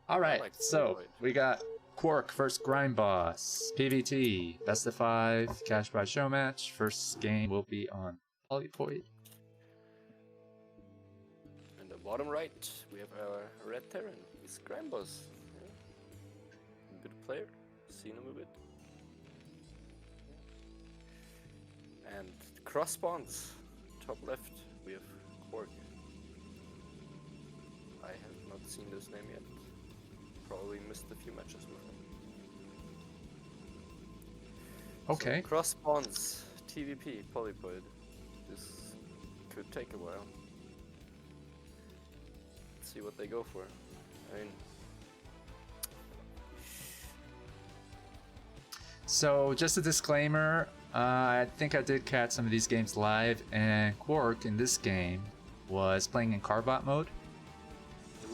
Alright, like so Void. we got Kwark versus Grimeboss. PvT, best of 5, cash prize Showmatch. First game will be on Polypoid. In the bottom right, we have our red Terran. He's Grimeboss. Yeah. Good player. Seen him a bit. And cross spawns. Top left, we have Kwark. I have not seen this name yet. Probably missed a few matches with him. Okay. So, cross spawns, TVP, Polypoid. This could take a while. Let's see what they go for. I mean, So just a disclaimer, I think I did catch some of these games live, and Kwark in this game was playing in Carbot mode.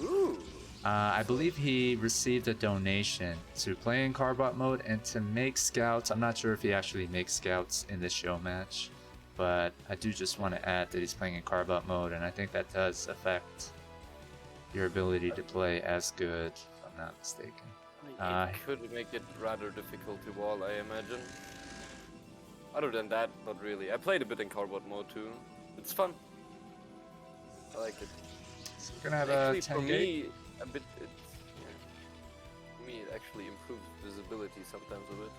ooh. I believe he received a donation to play in Carbot mode and to make scouts. I'm not sure if he actually makes scouts in this show match, but I do just want to add that he's playing in Carbot mode, and I think that does affect your ability to play as good, if I'm not mistaken. It could make it rather difficult to wall, I imagine. Other than that, not really. I played a bit in cardboard mode too. It's fun. I like it. So we're gonna have Actually, a 10 for gate. me, a bit. For me, it actually improves visibility sometimes a bit.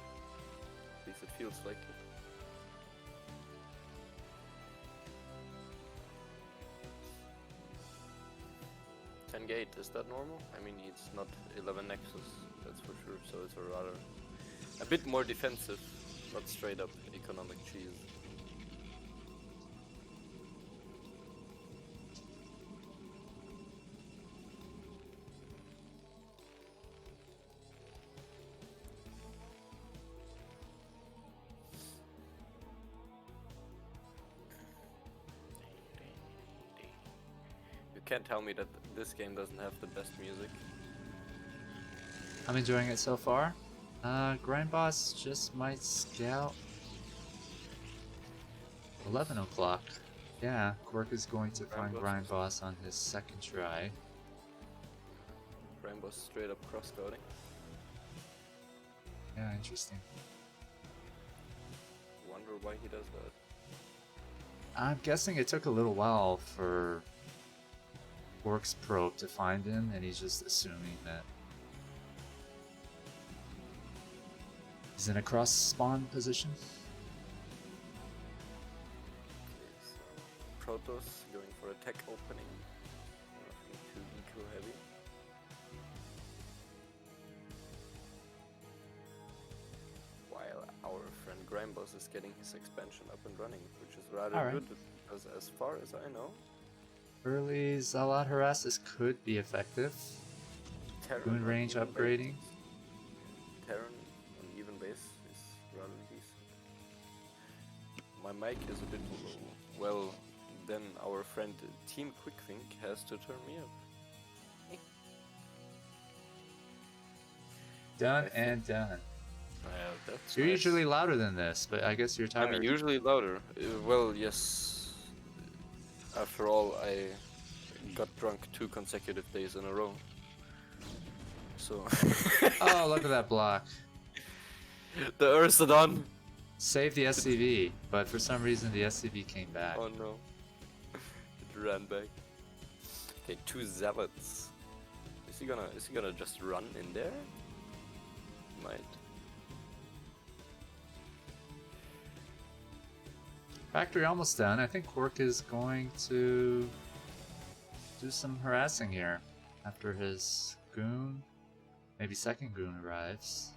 At least it feels like it. Gate, is that normal? I mean, it's not 11 Nexus, that's for sure, so it's a bit more defensive, not straight up economic cheese. You can't tell me that this game doesn't have the best music. I'm enjoying it so far. Grimeboss just might scout 11 o'clock. Yeah, Kwark is going to find Grimeboss on his second try. Grimeboss straight up cross-coding. Yeah, interesting. Wonder why he does that. I'm guessing it took a little while for Kwark's probe to find him, and he's just assuming that he's in a cross spawn position. Okay, so Protoss going for a tech opening. Nothing too eco heavy. While our friend Grimeboss is getting his expansion up and running, which is rather good because as far as I know, early Zalat harasses could be effective. Boon range upgrading. Terran on even base is rather decent. My mic is a bit low. Well, then our friend Team Quickthink has to turn me up. Done and done. That's You're nice. usually louder than this, but I guess you're tired. I'm usually louder. Well, yes. After all, I got drunk 2 consecutive days in a row. So. Oh, look at that block. The Ursadon! Saved the SCV, but for some reason the SCV came back. Oh no. It ran back. Okay, 2 Zealots. Is he gonna just run in there? Might. Factory almost done. I think Kwark is going to do some harassing here after his goon. Maybe second goon arrives.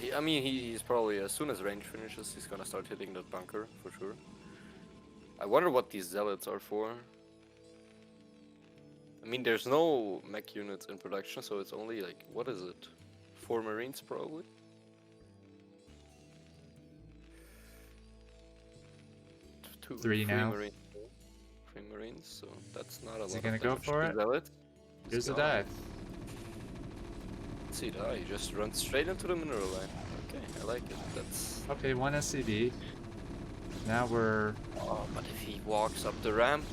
Yeah, I mean, he's probably, as soon as range finishes, he's gonna start hitting that bunker, for sure. I wonder what these Zealots are for. I mean, there's no mech units in production, so it's only like, what is it? 4 Marines, probably? Three now. Marines. 3 Marines, so that's not a lot. Is he gonna go for it? Here's the dive. See that? He just runs straight into the mineral line. Okay, I like it. That's okay. 1 SCV. Now we're. Oh, but if he walks up the ramp,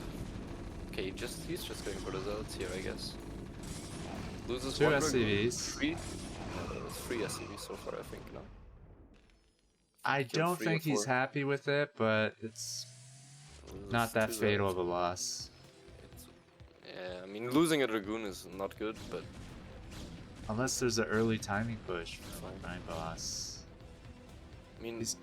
okay, he's just going for the zealots here, I guess. Loses 2 one Dragoon, SCVs. 3 SCVs so far, I think, no? I Killed don't 3 or think he's 4. happy with it, but it's Loses not that 2 fatal guys. of a loss. Yeah, I mean, losing a Dragoon is not good, but Unless there's an early timing push from Grimeboss. I mean, He's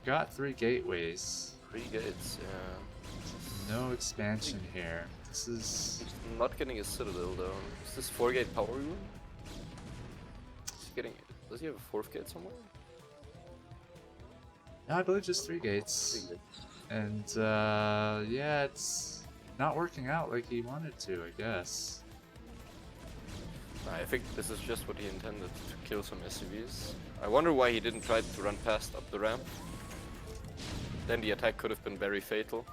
got 3 gateways. 3 gates, yeah. No expansion here. This is... He's not getting a Citadel though. Is this 4-gate power room? Is he getting... Does he have a 4th gate somewhere? No, I believe just 3 gates. 3 gates. And yeah, it's not working out like he wanted to, I guess. I think this is just what he intended, to kill some SCVs. I wonder why he didn't try to run past up the ramp. Then the attack could have been very fatal.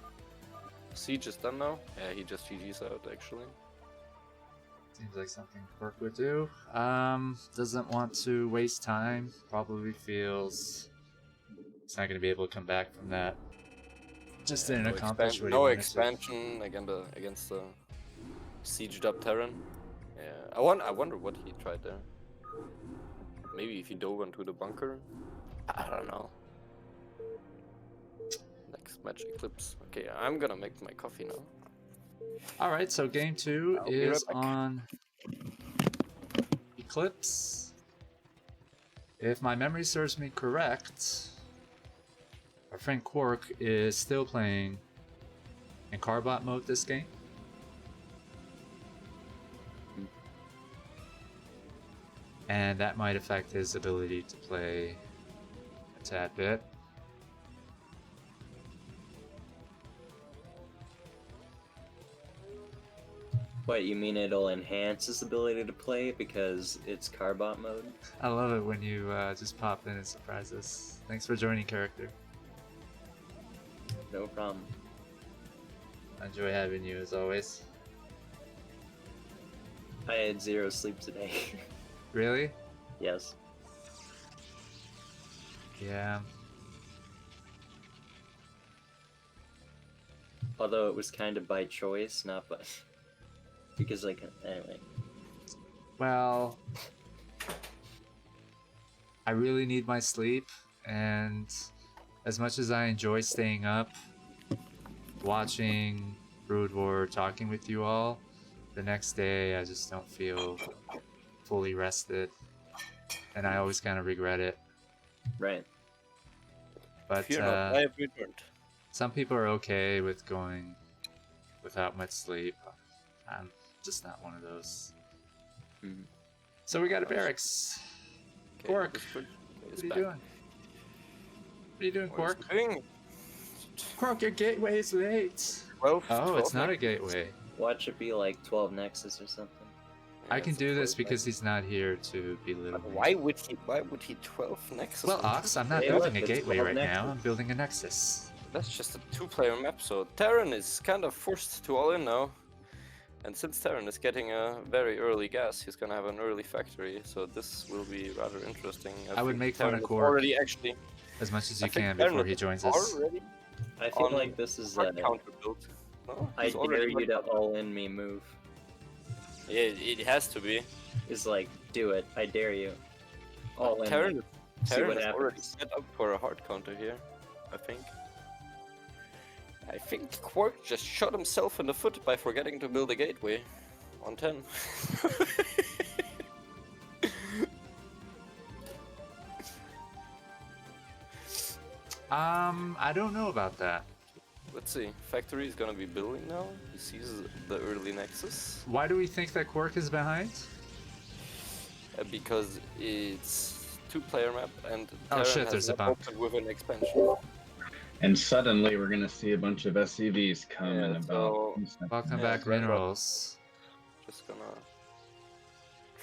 Siege is done now. Yeah, he just GG's out actually. Seems like something Kwark would do. Doesn't want to waste time. Probably feels he's not going to be able to come back from that. Just didn't accomplish what he no wanted expansion against the sieged up Terran. Yeah, I wonder what he tried there. Maybe if he dove into the bunker. I don't know. Next match Eclipse. Okay, I'm gonna make my coffee now. Alright, so game 2 I'll be is right back. on Eclipse. If my memory serves me correct, our friend Kwark is still playing in Carbot mode this game. And that might affect his ability to play a tad bit. What, you mean it'll enhance his ability to play because it's Carbot mode? I love it when you just pop in and surprise us. Thanks for joining, character. No problem. I enjoy having you as always. I had 0 sleep today. Really? Yes. Yeah. Although it was kind of by choice, not by... because, like, anyway. Well, I really need my sleep, and as much as I enjoy staying up, watching Brood War, talking with you all, the next day I just don't feel fully rested, and I always kind of regret it. Right. But Fear not, I have returned. some people are okay with going without much sleep. I'm just not one of those. Mhm. So we got a barracks. Okay, Kwark, this bridge what is are you back. doing? What are you doing, What is Kwark? he doing? Kwark, your gateway is late. 12, Oh, it's 12 not a next. gateway. Watch it be like 12 Nexus or something. Yeah, I can it's do this 12 because next. he's not here to belittle But me. why would he 12 Nexus? Well, on Ox, I'm not Hey, building look, a it's gateway 12 right now. Nexus. I'm building a Nexus. That's just a 2-player map, so Terran is kind of forced to all in now. And since Terran is getting a very early gas, he's gonna have an early factory, so this will be rather interesting. I would think make fun Terran of is Kwark already actually. as much as I you think can Terran before is he joins us. already I feel on like this is hard counter build. No, I he's dare already you to hard- all-in me move. Yeah, it has to be. Is like, do it. I dare you. All in Terran, me. See Terran what is already happens. set up for a hard counter here, I think. I think Kwark just shot himself in the foot by forgetting to build a gateway on 10. I don't know about that. Let's see. Factory is gonna be building now. He sees the early Nexus. Why do we think that Kwark is behind? Because it's 2-player map and Oh, Terran shit, has there's a not bump. opened with an expansion. And suddenly we're gonna see a bunch of SCVs come Yeah, in about. so- 2 seconds. Welcome Yeah, back, that's right. Minerals. Just gonna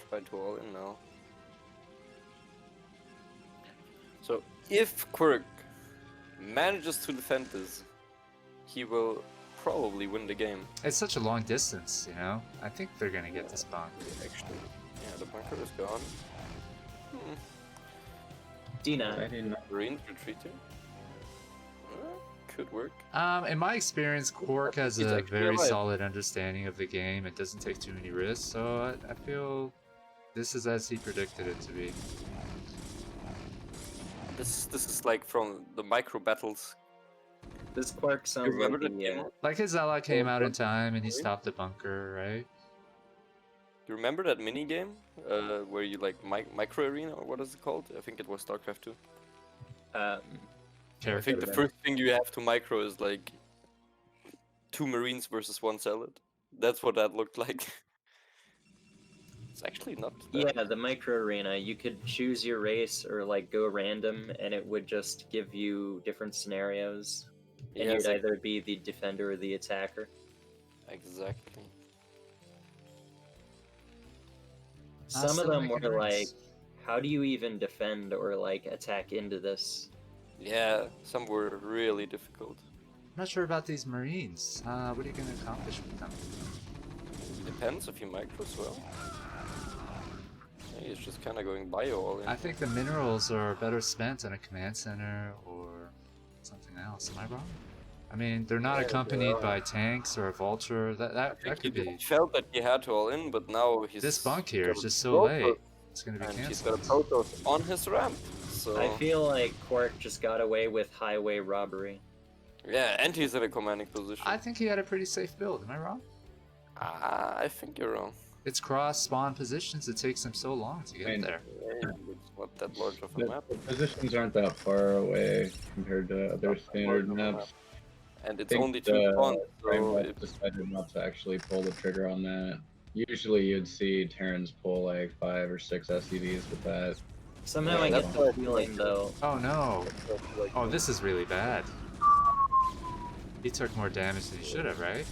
try to all in now. So if Kwark manages to defend this, he will probably win the game. It's such a long distance, you know? I think they're gonna get this bomb. Actually, yeah, the bunker is gone. D9. I didn't know. Marines retreating. Could work. In my experience, Kwark has He's a actually very alive. solid understanding of the game. It doesn't take too many risks, so I feel This is as he predicted it to be. This is like from the micro battles. This Kwark sounds remember like the the demo? Like his ally came out in time and he Really? stopped the bunker, right? You remember that mini game where you like micro arena or what is it called? I think it was StarCraft 2. I Character. think the first thing you have to micro is like 2 Marines versus 1 Salad. That's what that looked like. It's actually not that. Yeah, the micro arena. You could choose your race or like go random, and it would just give you different scenarios, and Yeah, you'd either be the defender or the attacker. exactly. Some of still them making were like, rings. how do you even defend or like attack into this? Yeah, some were really difficult. I'm not sure about these Marines. What are you gonna accomplish with them? Depends if you micro as well. He's just kind of going bio all in. I think the minerals are better spent in a command center or something else. Am I wrong? I mean, they're not Yeah, they accompanied are. by tanks or a vulture. I That think could be. he felt that he had to all in, but now he's This bunk here got is a just so Protoss, late. It's gonna be and he's got a canceled. Protoss on his ramp. So I feel like Kwark just got away with highway robbery. yeah, and he's in a commanding position. I think he had a pretty safe build. Am I wrong? I think you're wrong. It's cross spawn positions. It takes him so long to get there. Yeah, it's not that large of a The, map, the positions aren't that far away compared to other Not that standard large of a maps. and I it's think only 2 spawns. So Grimeboss if, decided not to actually pull the trigger on that. Usually you'd see Terrans pull like 5 or 6 SCVs with that. Somehow Yeah, I that's get what I the feel like feeling though. Oh no! like, Oh, this is really bad. He took more damage than he should have, right?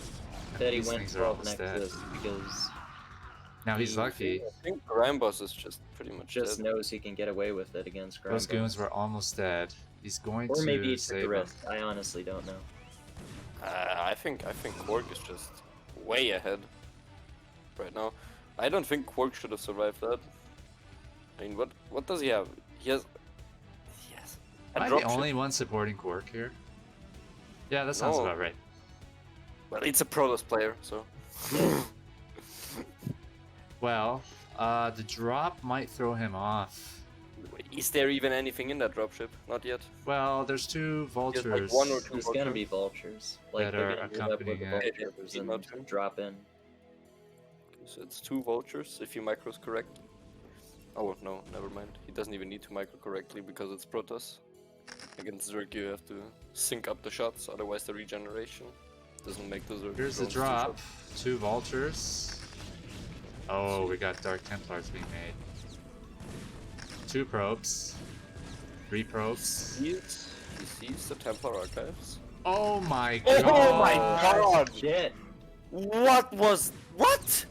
That he These went things are 12 almost dead. Nexus because Now he's lucky. I think Grimeboss is just pretty much just dead. knows he can get away with it against Grimeboss. Those goons were almost dead. He's going Or maybe to he took a save them. risk. I honestly don't know. I think Kwark is just way ahead right now. I don't think Kwark should have survived that. I mean, what does he have? He has a Am I the dropship. only one supporting Kwark here? Yeah, that sounds No. about right. Well, it's a Protoss player, so. Well, the drop might throw him off. Is there even anything in that dropship? Not yet. Well, there's two vultures. like one or two. There's gonna be vultures. Like That they're are gonna meet up with the accompanying it. vultures Not two. and drop in. So it's 2 vultures if you micros correct. Oh no, never mind. He doesn't even need to micro correctly because it's Protoss. Against Zerg you have to sync up the shots, otherwise the regeneration doesn't make the Zerg. Here's the drones two drop. shots. 2 vultures. Oh, we got Dark Templars being made. 2 probes. 3 probes. He sees the Templar archives. Oh my god! Oh my god! Shit! What?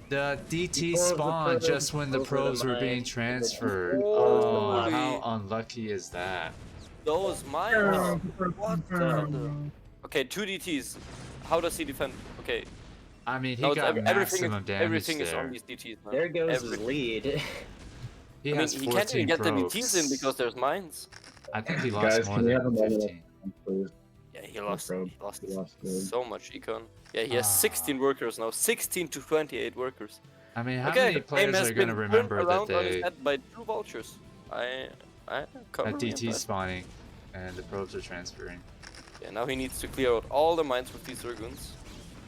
The DT Before the spawned probes just when the over the probes were mine, being and transferred. then- Oh, Holy- how unlucky is that? Those mines. What the? Okay, 2 DTs. How does he defend? Okay, I mean, he no, it's got everything maximum is damage everything is there. on these DTs now. There goes his Everything. lead. He I mean, has he 14 can't even get the probes. DTs in because there's mines. I think he lost Guys, more can we than have a moment 15. please? Yeah, he lost. probe. He lost, He lost the- so much econ. Yeah, he has Ah. 16 workers now. 16 to 28 workers. I mean, how Okay, many game players has are going to been remember turned that around on his they head by 2 vultures. I cover had me DT on that. spawning and the probes are transferring? Yeah, now he needs to clear out all the mines with these Zergoons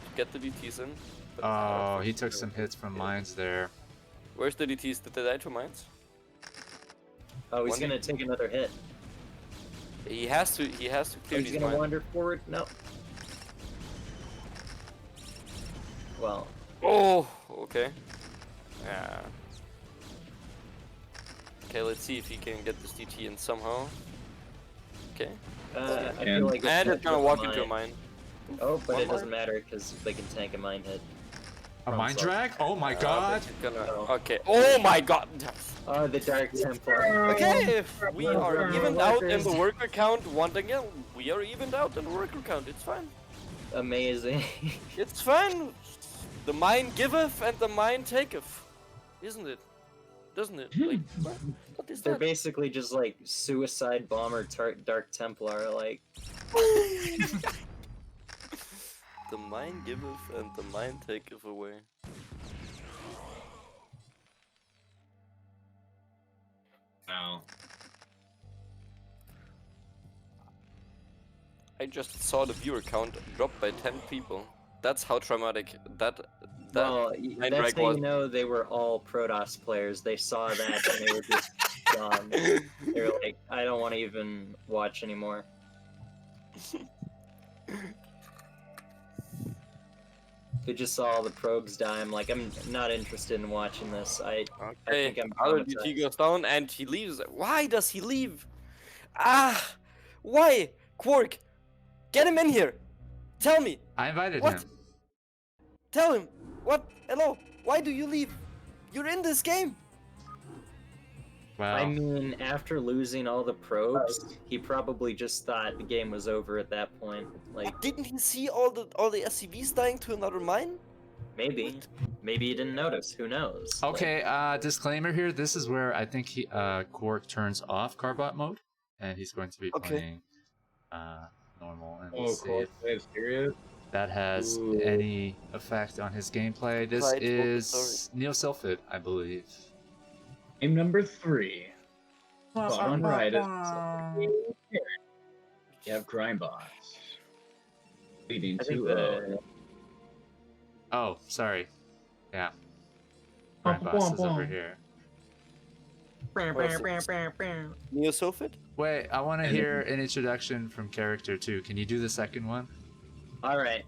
to get the DTs in. but I don't Oh, think he he's took gonna some do hits it. from Yeah. mines there. Where's the DTs? Did they die to mines? Oh, he's One gonna take another hit. He has to clear He's these gonna mines. wander forward. No. Well, Oh, okay. Yeah. Okay, let's see if he can get this DT in somehow. Okay. I And- feel like And it's gonna walk mine. into a mine. Oh, but One it doesn't mine. matter because they can tank a mine hit. A From mine South. drag? Oh my But god! it's gonna. Oh. Okay. Oh my god! Oh, the Dark Templar. Okay, if we are evened out in the worker count once again, we are evened out in the worker count. It's fine. Amazing. It's fine. The mine giveth and the mine taketh, isn't it? Doesn't it? Like, what is They're that? basically just like suicide bomber Dark Templar. Like, The mine giveth and the mine taketh away. Wow. I just saw the viewer count drop by 10 people. That's how traumatic that Well, line that's break how was. you know they were all Protoss players. They saw that and they were just gone. They were like, I don't want to even watch anymore. They just saw all the probes die. I'm like, I'm not interested in watching this. I Okay, think I'm other DT traumatized. goes down and he leaves. Why does he leave? Ah! Why? Kwark! Get him in here! Tell me! I invited What? him. Tell him! What? Hello? Why do you leave? You're in this game! Well, I mean, after losing all the probes, he probably just thought the game was over at that point. Like, Didn't he see all the SCVs dying to another mine? maybe he didn't notice. Who knows? okay, disclaimer here. This is where I think Kwark turns off Carbot mode, and he's going to be Okay. playing normal. And we'll Oh, see cool. if It's serious. that has Ooh. any effect on his gameplay. This Right, well, is Neo Sylphid, I believe. Game number 3. Bottom right is you have Grimeboss. Leading I think 2-0. Oh, sorry. Yeah. Grimeboss is over here. Neo Sylphid? Wait, I want to And hear an introduction from character 2. Can you do the second one? All right.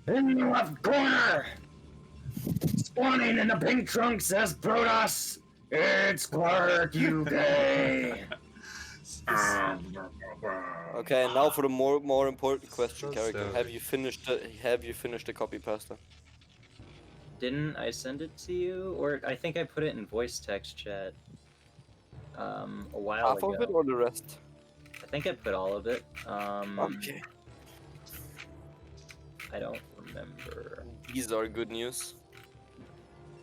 In the left corner, spawning in the pink trunk says Protoss. It's Kwark UK. Okay, and now for the more important question, So character. silly. Have you finished the copy pasta? Didn't I send it to you? Or I think I put it in voice text chat a while Half ago. of it or the rest? I think I put all of it. Okay. I don't remember. These are good news.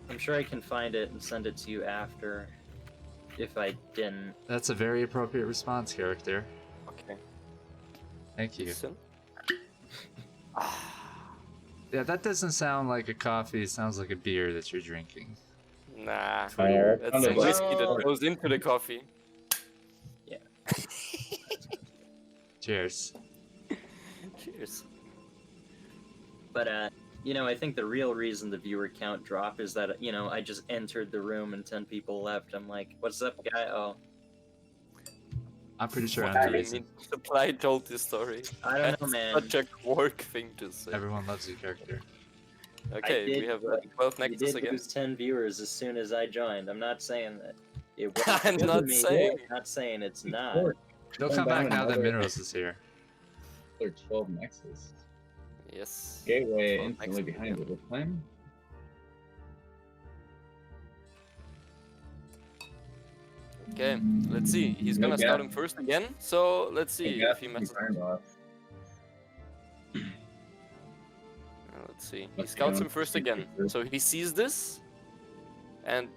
I'm sure I can find it and send it to you after. If I didn't. That's a very appropriate response, character. Okay. Thank you. Listen. Yeah, that doesn't sound like a coffee. It sounds like a beer that you're drinking. Nah. Oh, That's kind a of like- whiskey that goes into the coffee. Cheers. Cheers. But I think the real reason the viewer count dropped is that I just entered the room and 10 people left. I'm like, what's up, guy? Oh, I'm pretty sure What I'm do the you reason. mean? Supply told this story. I don't know, That's man. such a Kwark thing to say. Everyone loves you, character. Okay, we have 12 You Nexus did again. lose 10 viewers as soon as I joined. I'm not saying that. It I'm wasn't not me. saying. I'm not saying it's not. They'll Going come back down now that another- Minerals is here. Another 12 Nexus. Yes. Gateway 12 instantly Nexus behind again. it. With flame. Okay, let's see. He's gonna scout him first again, so let's see if he messes. Let's see. He Let's scouts go. him first again. So he sees this, and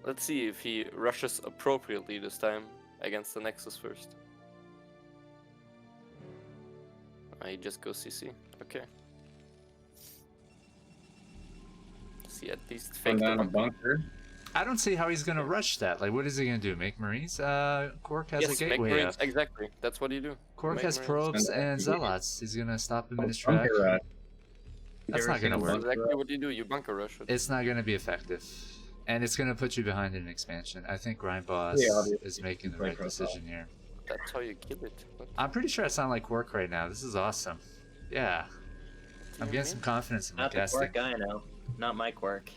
let's see if he rushes appropriately this time against the Nexus first. He just goes CC. Okay. See, at least Going fake the down a bunker. bunker. I don't see how he's gonna rush that. Like, what is he gonna do? Make Marines? Kwark has Yes, a make gateway Marines. up. Exactly. That's what you do. Kwark Make has Marines. probes And and he- zealots. He's gonna stop him in his track. Bunker rush. That's Never not seen gonna a work. That's bunker exactly what you do. You bunker rush it. It's not gonna be effective. And it's gonna put you behind an expansion. I think Grimeboss Yeah, obviously. is making the Play right profile. decision here. That's how you kill it. What I'm pretty sure I sound like Kwark right now. This is awesome. Yeah. do I'm you getting mean? some confidence in my Not the casting. Kwark guy, no. Not my Kwark.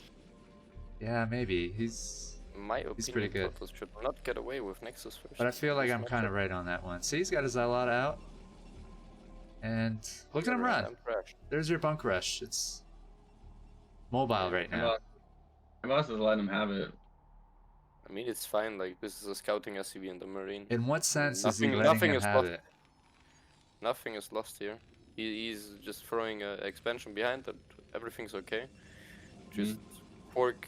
Yeah, maybe. He's In my opinion, He's pretty good. Protoss should not get away with Nexus first. But I feel like This I'm kind of matchup. right on that one. See, he's got his Zealot out. And look at him run. I'm crashed. There's your bunk rush. It's mobile right now. Boss is letting him have it. I mean, it's fine. Like, this is a scouting SCV in the Marine. In what sense is he Nothing- letting nothing him is have lost. it? Nothing is lost here. He's just throwing an expansion behind that. Everything's okay. Just Kwark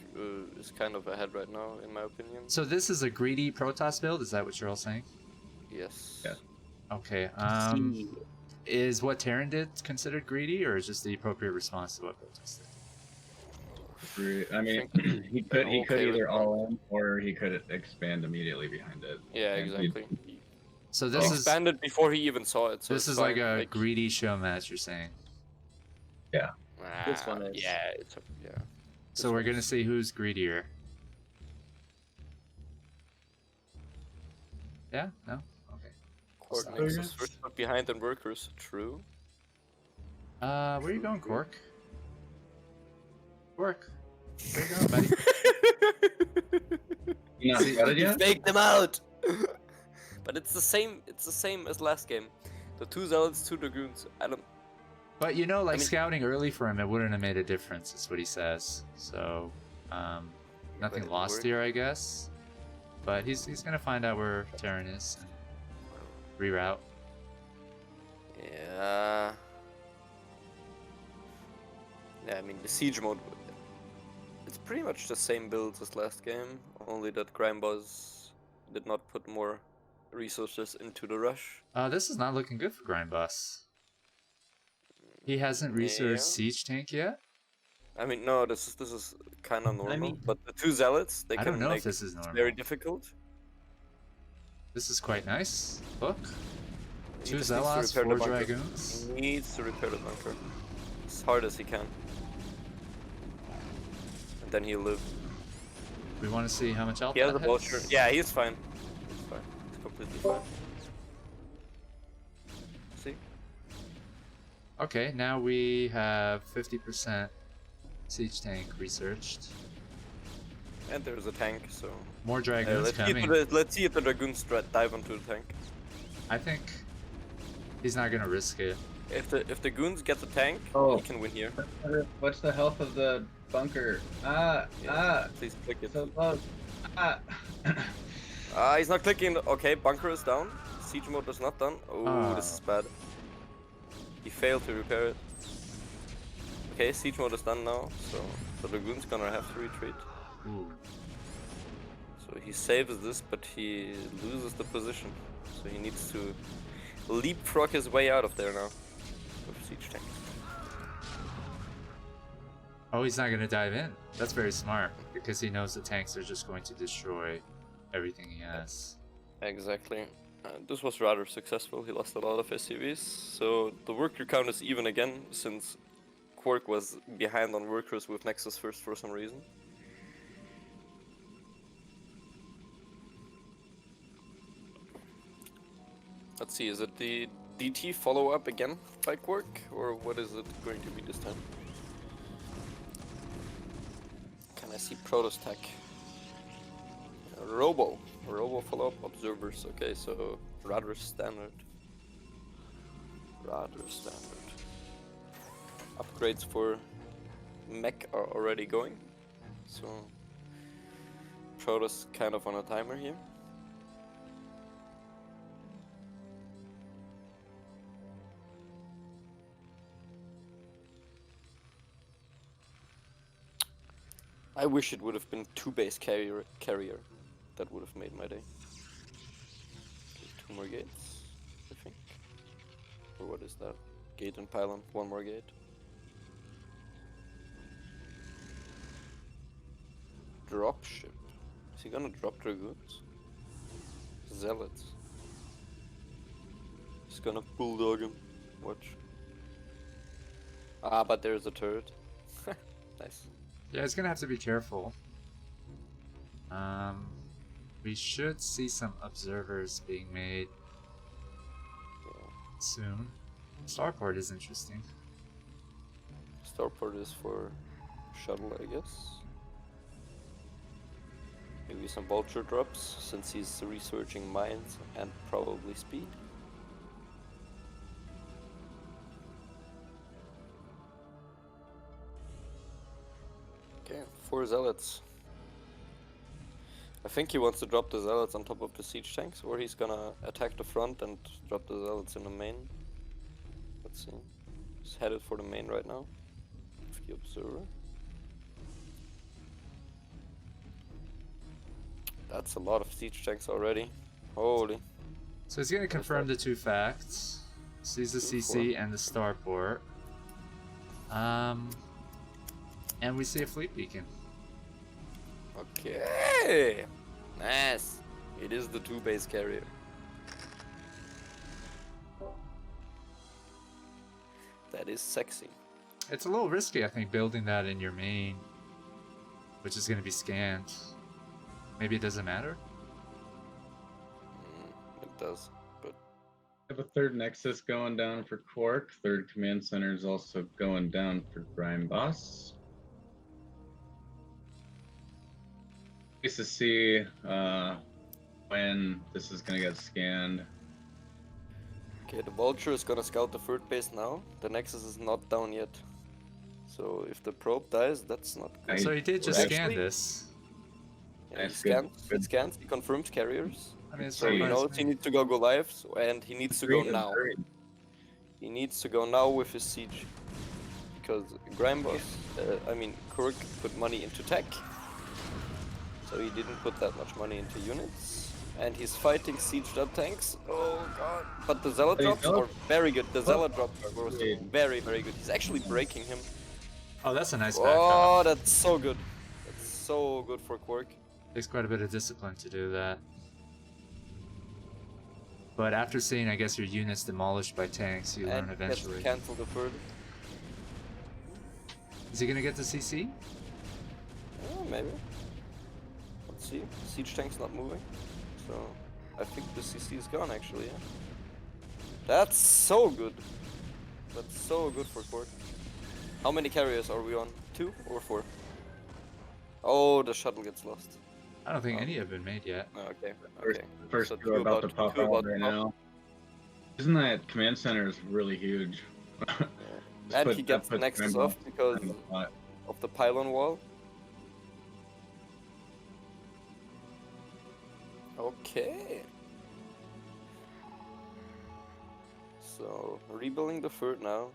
is kind of ahead right now, in my opinion. So this is a greedy Protoss build? Is that what you're all saying? Yes. Yeah. Okay. See, Is what Terran did considered greedy, or is just the appropriate response to what Protoss did? I mean, think he could an okay either response. all in or he could expand immediately behind it. Yeah, And he- exactly. He So Oh. this is expanded before he even saw it, so this it's is like fine. a greedy show match. You're saying. This one is. Yeah, it's a, yeah. So This we're one gonna is- see who's greedier. Yeah? No? Okay. Kwark Stop. makes his first foot behind in workers. True. Where are you going, Kwark? Kwark. Where you going, buddy? You not got it He yet? faked him out. But it's the same. It's the same as last game. The 2 zealots, 2 dragoons. I don't. But you know, like mean- scouting early for him, it wouldn't have made a difference. Is what he says. So, nothing it lost worked. here, I guess. But he's gonna find out where Terran is and reroute. Yeah. Yeah, I mean the siege mode. It's pretty much the same build as last game, only that Grimeboss did not put more resources into the rush. This is not looking good for Grimeboss. He hasn't researched Yeah. Siege Tank yet. I mean, no, this is kind of normal. mean- but the 2 zealots, they I can don't know make if this is it normal. very difficult. This is quite nice. Look. He 2 just needs to Zealots, repair 4 the bunker. Dragoons. He needs to repair the bunker as hard as he can, and then he'll live. We want to see how much health He has that a vulture. hits. Yeah, he's fine. He's fine. He's completely fine. See? Okay, now we have 50% Siege Tank researched. And there's a tank, so More Dragoons let's coming. let's see if the dragoons dive onto the tank. I think he's not gonna risk it. If the goons get the tank, Oh. he can win here. What's the health of the bunker? Please click it. So close. He's not clicking. Okay, bunker is down. Siege mode is not done. Oh, this is bad. He failed to repair it. Okay, siege mode is done now, so the dragoon's gonna have to retreat. Ooh. So he saves this, but he loses the position. So he needs to leapfrog his way out of there now with siege tank. Oh, he's not gonna dive in. That's very smart because he knows the tanks are just going to destroy everything he has. Exactly. This was rather successful. He lost a lot of SCVs, so the worker count is even again since Kwark was behind on workers with Nexus first for some reason. Let's see, is it the DT follow-up again by Kwark, or what is it going to be this time? Can I see Protoss tech? Robo follow-up observers, okay, so rather standard. Upgrades for mech are already going, so Protoss kind of on a timer here. I wish it would have been 2 base carrier. That would have made my day. 2 more gates, I think. Or what is that? Gate and pylon, 1 more gate. Dropship. Is he gonna drop dragoons? Zealots. He's gonna bulldog him. Watch. Ah, but there's a turret. Nice. Yeah, he's gonna have to be careful. We should see some observers being made soon. Starport is interesting. Starport is for shuttle, I guess. Maybe some vulture drops, since he's researching mines and probably speed. Okay, 4 zealots. I think he wants to drop the zealots on top of the siege tanks, or he's gonna attack the front and drop the zealots in the main. Let's see. He's headed for the main right now. With the observer. That's a lot of siege tanks already. Holy. So he's gonna confirm the 2 facts. Sees the CC and the starport. And we see a fleet beacon. Okay. Nice. It is the 2-base carrier. That is sexy. It's a little risky, I think, building that in your main, which is going to be scanned. Maybe it doesn't matter? It does, but I have a third Nexus going down for Kwark. Third command center is also going down for Grimeboss. Nice to see when this is going to get scanned. okay, the Vulture is gonna scout the third base now. The Nexus is not down yet. So if the probe dies, that's not good. So he did just Actually- scan this. Yeah, he Nice, good, scans, good. he scans, he confirms carriers. I mean, it's So he surprised knows me. he needs to go live, and he needs to go Agreed, now. agreed. He needs to go now with his siege. Because Grimeboss, Kwark put money into tech. So he didn't put that much money into units. And he's fighting sieged up tanks. Oh god. But the Zealot Hey, drops Zealot- were very good. The Zealot drops were Wait. very, very good. He's actually breaking him. Oh, that's a nice backup. Oh, that's so good. That's so good for Kwark. Takes quite a bit of discipline to do that. But after seeing, I guess, your units demolished by tanks, you learn And eventually. cancel the third. Is he gonna get the CC? Oh, maybe. Let's see. Siege tank's not moving. So I think the CC is gone actually, yeah. That's so good. That's so good for Kwark. How many carriers are we on? 2 or 4? Oh, the shuttle gets lost. I don't think any have been made yet. Oh, okay, First, okay. first So two are about to pop two out about to right pop. now. Isn't that command center is really huge? Just And put- he gets put Nexus Grimeboss off because in the spot. of the pylon wall. Okay. So, rebuilding the third now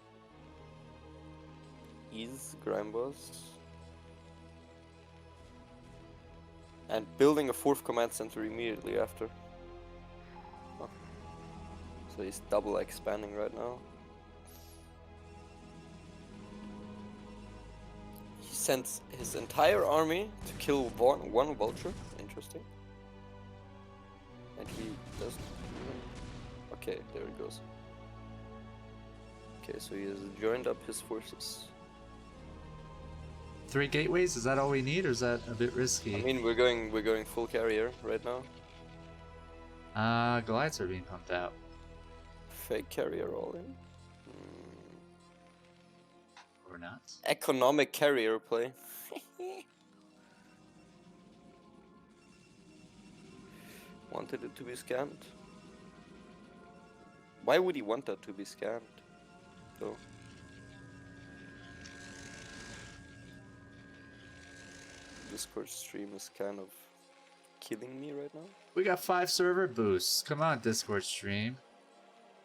is Grimeboss. And building a 4th command center immediately after. Huh. So he's double expanding right now. He sends his entire army to kill one vulture. Interesting. And he doesn't even... Okay, there it goes. Okay, so he has joined up his forces. 3 gateways? Is that all we need, or is that a bit risky? I mean, we're going full carrier right now. Goliaths are being pumped out. Fake carrier all in. Or not. Economic carrier play. Wanted it to be scanned. Why would he want that to be scanned? Though. Discord stream is kind of killing me right now. We got 5 server boosts. Come on, Discord stream.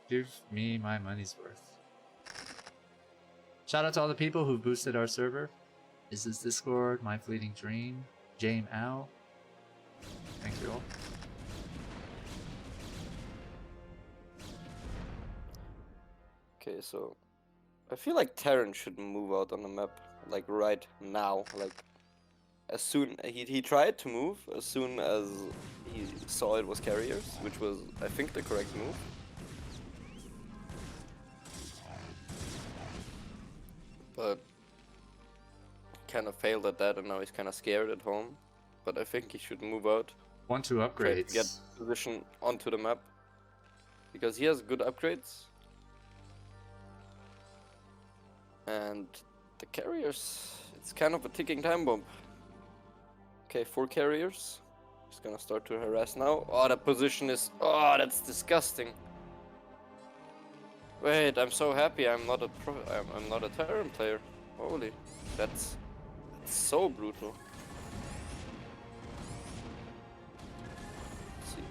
Give me my money's worth. Shout out to all the people who boosted our server. Is this Discord? My Fleeting Dream? Jame Owl? Thank you all. Okay, so I feel like Terran should move out on the map like right now. Like as soon he tried to move as soon as he saw it was carriers, which was I think the correct move. But kind of failed at that, and now he's kind of scared at home. But I think he should move out. 1-2 Try to upgrades. get position onto the map because he has good upgrades. And the carriers, it's kind of a ticking time bomb. Okay, 4 carriers. He's gonna start to harass now. Oh, that position is... Oh, that's disgusting. Wait, I'm so happy I'm not a pro... I'm not a Terran player. Holy, that's so brutal. Let's see.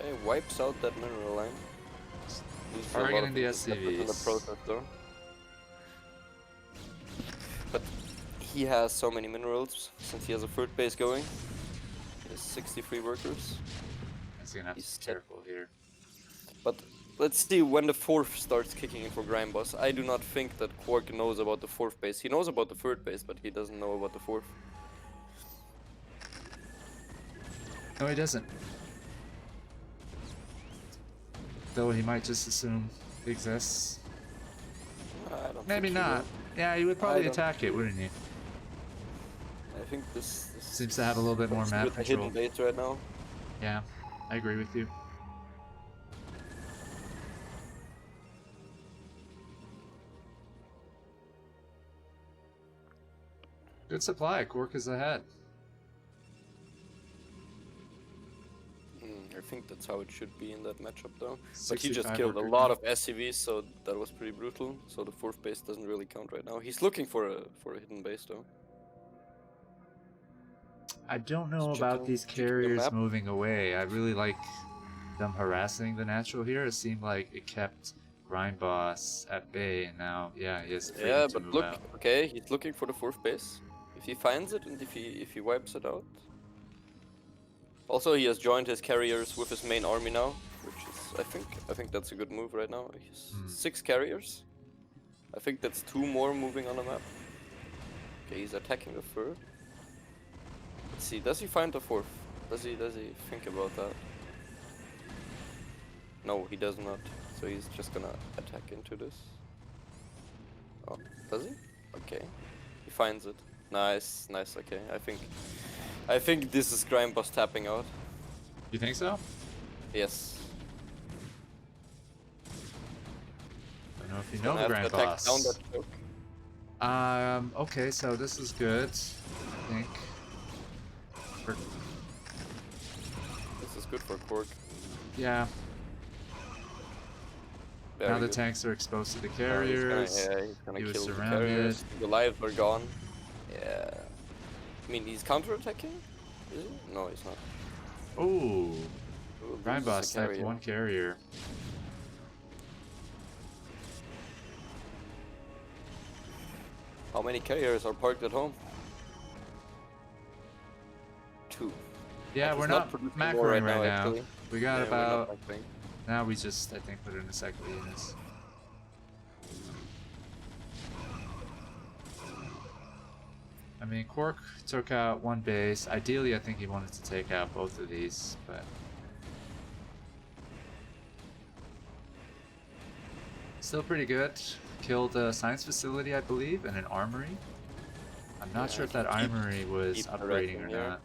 Okay, wipes out that mineral line. Loses a lot Targeting of the effort in the SCVs. process though. But he has so many minerals since he has a third base going. He has 63 workers. He's gonna have to He's be careful here. But let's see when the 4th starts kicking in for Grimeboss. I do not think that Kwark knows about the 4th base. He knows about the 3rd base, but he doesn't know about the 4th. No, he doesn't. Though he might just assume it exists. I don't Maybe think he not. will. Yeah, he would probably don't- attack it, wouldn't he? I think this Seems to have a little bit more it's map with the control. hidden base right now. Yeah, I agree with you. Good supply. Kwark is ahead. I think that's how it should be in that matchup though. But he just 65 killed a worker lot count. of SCVs, so that was pretty brutal. So the 4th base doesn't really count right now. He's looking for a hidden base though. I don't know He's about these checking the carriers map. moving away. I really like them harassing the natural here. It seemed like it kept Grimeboss at bay, and now, yeah, he has freedom Yeah, to but move look, out. okay, he's looking for the 4th base. If he finds it and if he wipes it out. Also, he has joined his carriers with his main army now, which is I think that's a good move right now. He has 6 carriers. I think that's 2 more moving on the map. Okay, he's attacking the 3rd. Let's see, does he find the 4th? Does he think about that? No, he does not. So he's just gonna attack into this. Oh, does he? Okay. He finds it. Nice, nice, okay. I think this is Grimeboss tapping out. You think so? Yes. I don't know if you know Gonna the have to attack down Grimeboss. that choke. Okay, so this is good, I think. This is good for Kwark. Yeah, Very now the good. tanks are exposed to the He's carriers. gonna He was kill the surrounded. carriers. The lives are gone. Yeah. I mean, he's counter-attacking? Is he? No, he's not. Oh, Ooh, Grimeboss loses a tapped carrier. one carrier. How many carriers are parked at home? 2. Yeah, He's we're not producing more macroing right now. actually. We got Yeah, we're not about... macroing. Now we just, I think, put in a second units. I mean, Kwark took out one base. Ideally, I think he wanted to take out both of these, but... Still pretty good. Killed a science facility, I believe, and an armory. I'm not Yeah, sure if that keep- armory was keep upgrading or harassing here. not.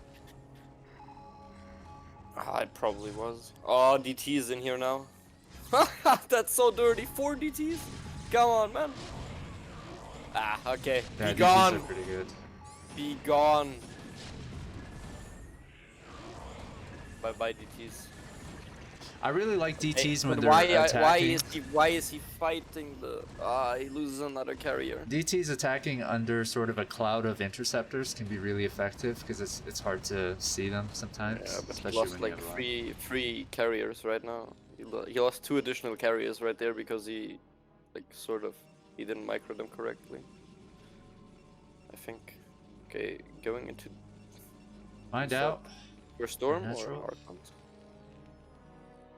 Ah, it probably was. Oh, DT is in here now. That's so dirty. 4 DTs? Come on, man. Ah, okay. Yeah, Be DTs are gone. pretty good. Be gone. Bye-bye, DTs. I really like DTs when But they're attacking. why is he fighting the... Ah, he loses another carrier. DTs attacking under sort of a cloud of interceptors can be really effective because it's hard to see them sometimes, Yeah, but he especially lost when like you have a lot. three carriers right now. He lost 2 additional carriers right there because he, like, sort of, he didn't micro them correctly. I think. Okay, going into Find What's out. your storm or Natural? Archons?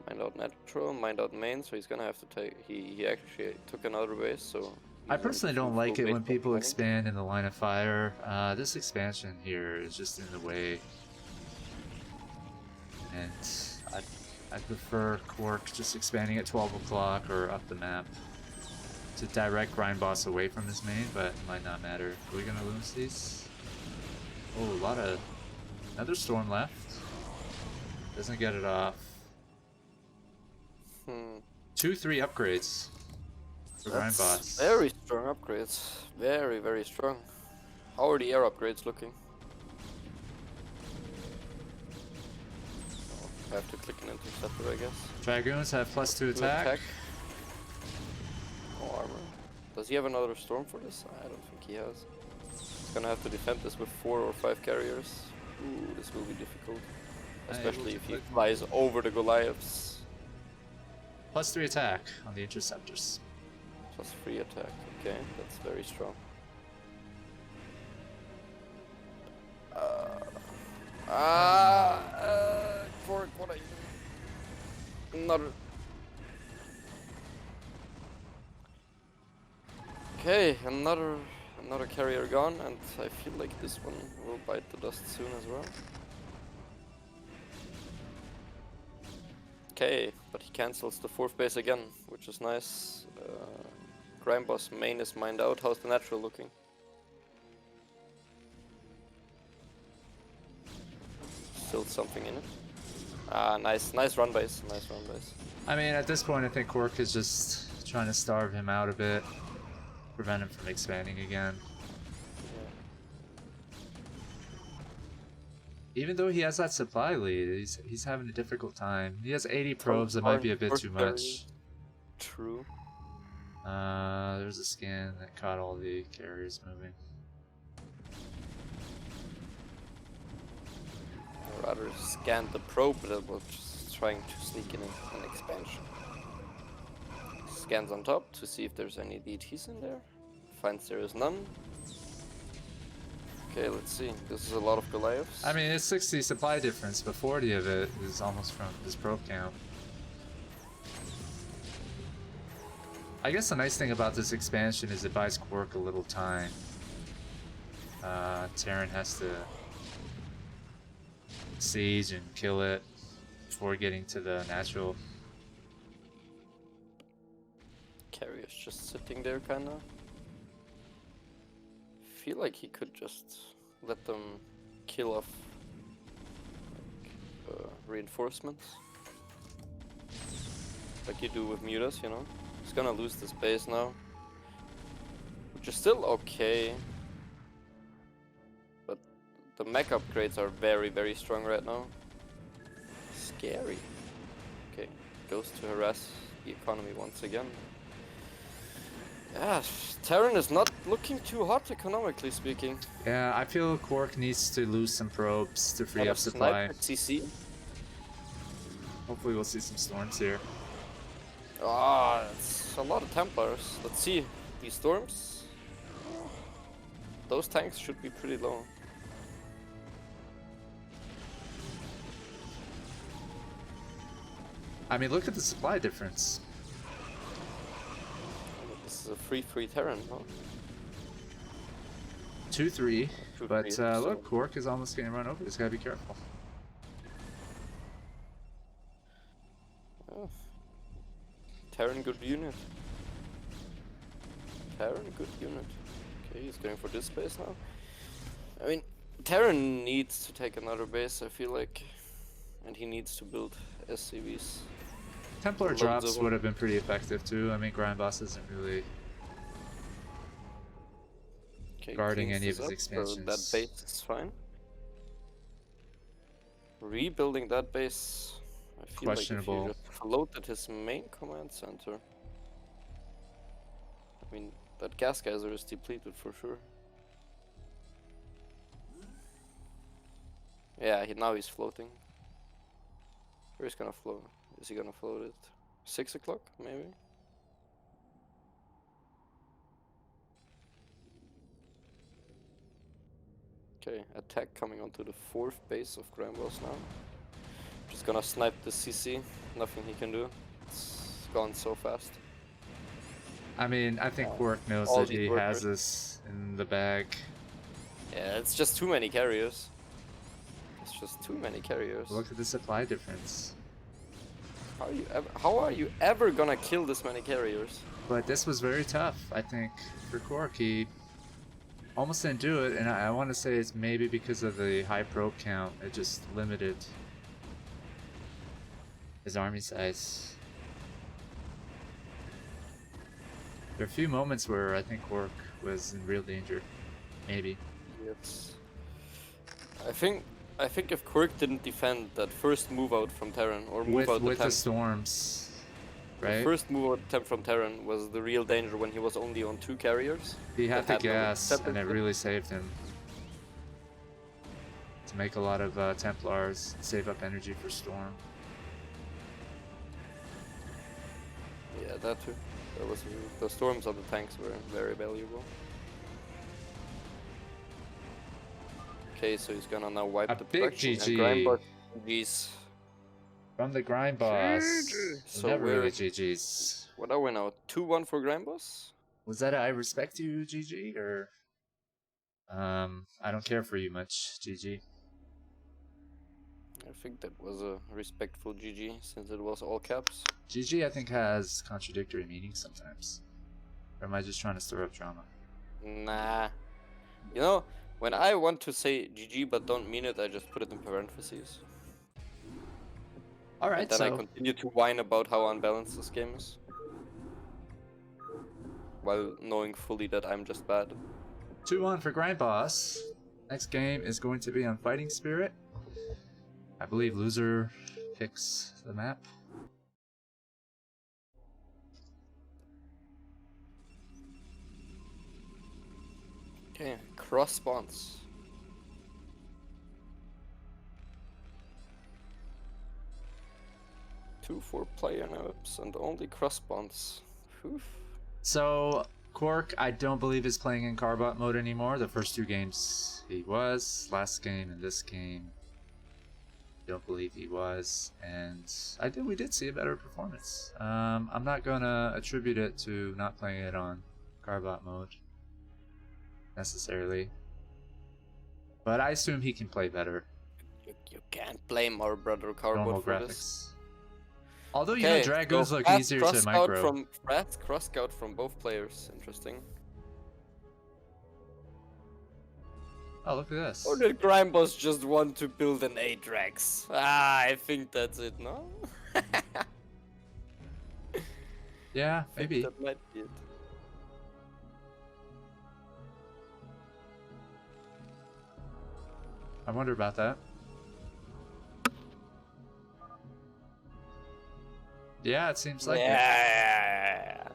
Mind out natural, mind out main, so he's gonna have to take. He actually took another base, so. I he's personally going don't full like it base when people building. expand in the line of fire. This expansion here is just in the way. And I prefer Kwark just expanding at 12 o'clock or up the map to direct Grimeboss away from his main, but it might not matter. Are we gonna lose these? Oh, a lot of... Another storm left. Doesn't get it off. 2-3 upgrades for That's Grimeboss. very strong upgrades. Very, very strong. How are the air upgrades looking? I have to click an interceptor, I guess. Dragoons have +2 To attack. No armor. Does he have another storm for this? I don't think he has. He's gonna have to defend this with 4 or 5 carriers. Ooh, this will be difficult. Especially if he flies over the Goliaths. +3 attack on the interceptors. Plus 3 attack. Okay, that's very strong. Ah! another. Okay, another carrier gone, and I feel like this one will bite the dust soon as well. Okay, but he cancels the 4th base again, which is nice. Grimeboss main is mined out. How's the natural looking? Still something in it. Ah, nice run base, nice run base. I mean, at this point, I think Kwark is just trying to starve him out a bit, prevent him from expanding again. Even though he has that supply lead, he's having a difficult time. He has 80 probes, it might be a bit too much. True. There's a scan that caught all the carriers moving. I rather scanned the probe, but it was just trying to sneak in an expansion. Scans on top to see if there's any DTs in there. Finds there is none. Okay, let's see. This is a lot of Goliaths. I mean, it's 60 supply difference, but 40 of it is almost from his probe count. I guess the nice thing about this expansion is it buys Kwark a little time. Terran has to siege and kill it before getting to the natural. Carrier's just sitting there, kinda. Feel like he could just let them kill off reinforcements, like you do with mutas, you know. He's gonna lose this base now, which is still okay, but the mech upgrades are very strong right now. Scary. Okay, goes to harass the economy once again. Yeah, Terran is not looking too hot economically speaking. Yeah, I feel Kwark needs to lose some probes to free up supply. CC. Hopefully we'll see some storms here. Ah, it's a lot of Templars. Let's see. These storms. Those tanks should be pretty low. I mean, look at the supply difference. This is a 3-3 Terran, huh? 2-3, 2-3, but so- look, Kwark is almost getting run over. He's gotta be careful. Oh. Terran good unit. Terran good unit. Okay, he's going for this base now. I mean, Terran needs to take another base, I feel like. And he needs to build SCVs. Templar Loads drops of them. would have been pretty effective too. I mean, Grimeboss isn't really Okay, guarding cleans any of this his up, so expansions. that base is fine. Rebuilding that base, I feel Questionable. like if you just floated his main command center. I mean, that gas geyser is depleted for sure. Yeah, now he's floating. Where is gonna float? Is he gonna float it? 6 o'clock, maybe? Okay, attack coming onto the 4th base of Grimeboss now. Just gonna snipe the CC. Nothing he can do. It's gone so fast. I mean, I think Kwark knows all that these he workers. has this in the bag. Yeah, it's just too many carriers. It's just too many carriers. Look at the supply difference. How are you ever gonna kill this many carriers? But this was very tough, I think, for Kwark. He almost didn't do it, and I want to say it's maybe because of the high probe count. It just limited his army size. There are a few moments where I think Kwark was in real danger. Maybe. Yes. I think if Kwark didn't defend that first move out from Terran or move out With the attempt, storms, the right? first move out attempt from Terran was the real danger when he was only on 2 carriers. He had that the had no gas, and it separate- really saved him. To make a lot of Templars, save up energy for Storm. Yeah, that too. That was the storms of the tanks were very valuable. Okay, so he's gonna now wipe A the big production. GG. And Grimeboss GG's. From the Grimeboss. So Never really we're GG's. what are we now? 2-1 for Grimeboss? Was that a I respect you GG or I don't care for you much GG? I think that was a respectful GG since it was all caps. GG I think has contradictory meanings sometimes. Or am I just trying to stir up drama? Nah. You know, when I want to say GG but don't mean it, I just put it in parentheses. Alright, And then I so continue to whine about how unbalanced this game is. While knowing fully that I'm just bad. 2-1 for Grimeboss. Next game is going to be on Fighting Spirit. I believe loser picks the map. Okay, cross spawns. Two 4-player maps and only cross spawns. So, Kwark, I don't believe is playing in Carbot mode anymore. The first 2 games he was. Last game and this game, don't believe he was. And we did see a better performance. I'm not gonna attribute it to not playing it on Carbot mode necessarily, but I assume he can play better. You can't blame our brother Normal Cardboard for graphics. this. Although you know Dragons look fast easier cross to scout micro. from fast cross scout from both players. Interesting. Oh, look at this. Or did Grimeboss just want to build an Atrax? I think that's it, no? Yeah, maybe. That might be it. I wonder about that. Yeah, it seems like it. Yeah.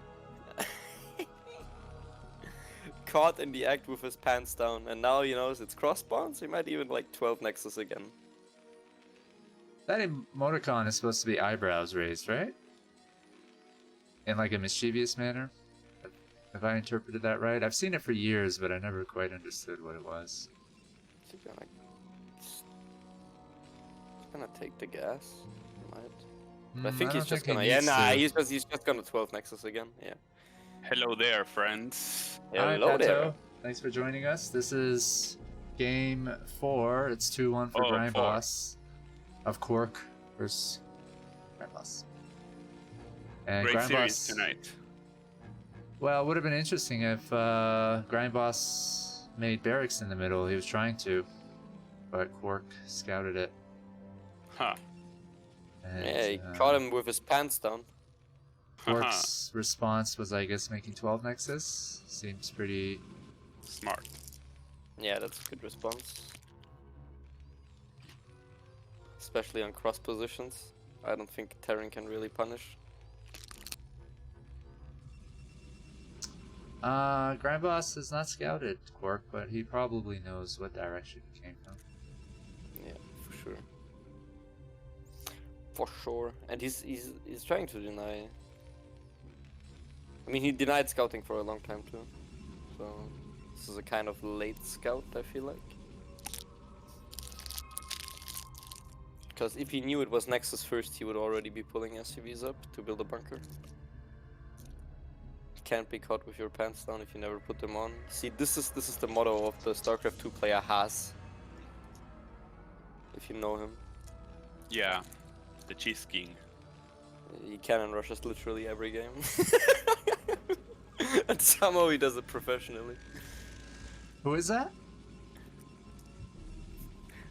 Caught in the act with his pants down, and now he knows it's cross spawns. He might even like 12 Nexus again. That emoticon is supposed to be eyebrows raised, right? In like a mischievous manner? Have I interpreted that right? I've seen it for years, but I never quite understood what it was. Is he gonna take the gas? He might. But I think he's don't just think gonna. he Yeah, needs nah. to. He's just gonna 12 Nexus again. Yeah. Hello there, friends. Hi, Hello Pato. there. Thanks for joining us. This is game 4. It's 2-1 for Oh, Grimeboss of Kwark versus Grimeboss. And Great series Grimeboss. tonight. Well, it would have been interesting if Grimeboss made barracks in the middle. He was trying to, but Kwark scouted it. Huh. And, Yeah, he caught him with his pants down. Kwark's response was, I guess, making 12 Nexus. Seems pretty... Smart. Yeah, that's a good response. Especially on cross positions. I don't think Terran can really punish. Grimeboss is not scouted Kwark, but he probably knows what direction he came from. Yeah, for sure. For sure. And he's trying to deny. I mean, he denied scouting for a long time too. So this is a kind of late scout, I feel like. Because if he knew it was Nexus first, he would already be pulling SUVs up to build a bunker. Can't be caught with your pants down if you never put them on. See, this is the motto of the StarCraft 2 player Haas. If you know him. Yeah, the Cheese King. He cannon rushes literally every game. And somehow he does it professionally. Who is that?